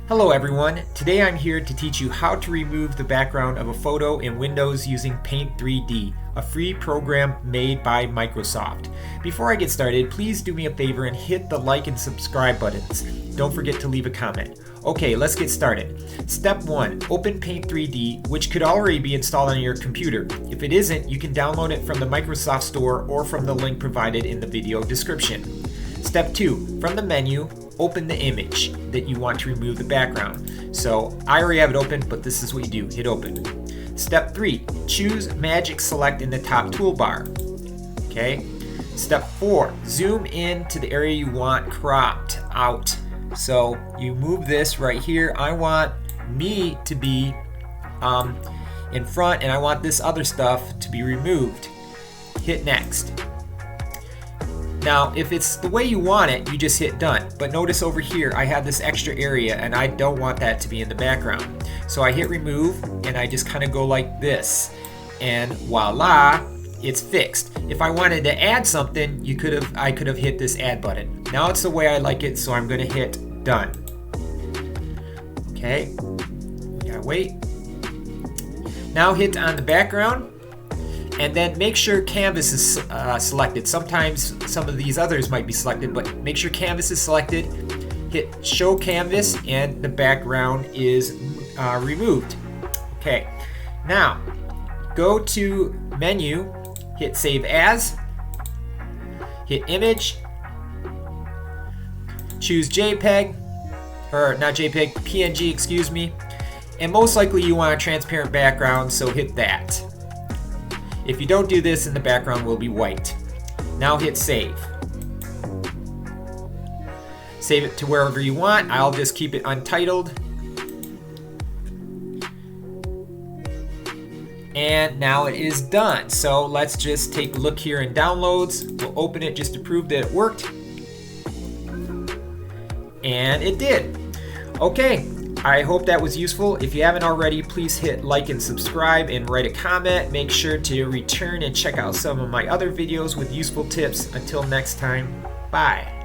Hello everyone, today I'm here to teach you how to remove the background of a photo in Windows using Paint 3D, a free program made by Microsoft. Before I get started, please do me a favor and hit the like and subscribe buttons. Don't forget to leave a comment. Okay, let's get started. Step 1. Open Paint 3D, which could already be installed on your computer. If it isn't, you can download it from the Microsoft Store or from the link provided in the video description. Step 2. From the menu, open the image that you want to remove the background. So I already have it open, but this is what you do. Hit open. Step 3. Choose Magic Select in the top toolbar. Okay. Step 4. Zoom in to the area you want cropped out. So you move this right here. I want me to be in front, and I want this other stuff to be removed. Hit next. Now, if it's the way you want it, you just hit done. But notice over here, I have this extra area and I don't want that to be in the background. So I hit remove and I just kind of go like this. And voila, it's fixed. If I wanted to add something, I could have hit this add button. Now it's the way I like it, so I'm gonna hit done. Okay, gotta wait. Now hit on the background. And then make sure canvas is selected. Sometimes some of these others might be selected, but make sure canvas is selected. Hit show canvas and the background is removed. Okay, now go to menu, hit save as, hit image, choose JPEG, or not JPEG, PNG, excuse me. And most likely you want a transparent background, so hit that. If you don't do this, then the background will be white. Now hit save. Save it to wherever you want. I'll just keep it untitled. And now it is done. So let's just take a look here in downloads. We'll open it just to prove that it worked. And it did. Okay. I hope that was useful. If you haven't already, please hit like and subscribe and write a comment. Make sure to return and check out some of my other videos with useful tips. Until next time, bye.